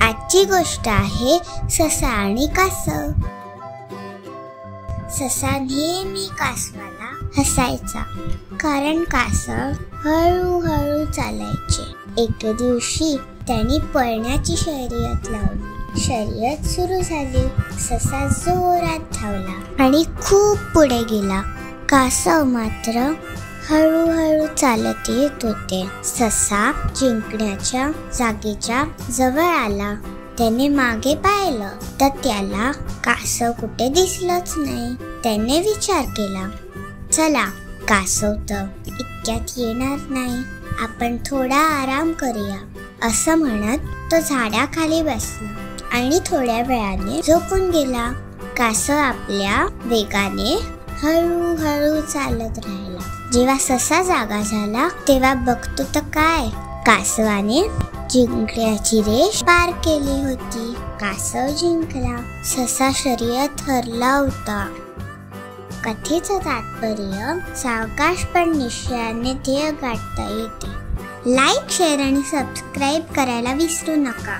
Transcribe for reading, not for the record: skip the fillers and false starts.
आजची गोष्ट आहे ससा आणि कासव. ससा नेहमी कासवाला हसायचा, कारण कासव हळूहळू चालायचे. एक दिवशी त्यांनी पळण्याची शर्यत लावली. शर्यत सुरू झाली. ससा जोरात धावला आणि खूप पुढे गेला. कासव मात्र हळूहळू चालत येत होते. ससा जिंकण्याच्या जागेच्या जवळ आला. त्याने मागे पाहिलं तर त्याला कासव कुठे दिसलंच नाही. त्याने विचार केला, चला, कासव तर इतक्यात येणार नाही, आपण थोडा आराम करूया. असं म्हणत तो झाडाखाली बसला आणि थोड्या वेळाने झोपून गेला. कासव आपल्या वेगाने हळूहळू चालत राहिला. जेव्हा ससा जागा झाला तेव्हा बघतो तर काय, कासवाने जिंकण्याची रेष पार केली होती. कासव जिंकला. ससा शर्यत हरला होता. कथेचं तात्पर्य, सावकाश पण निश्चयाने ध्येय गाठता येते. लाईक, शेअर आणि सबस्क्राईब करायला विसरू नका.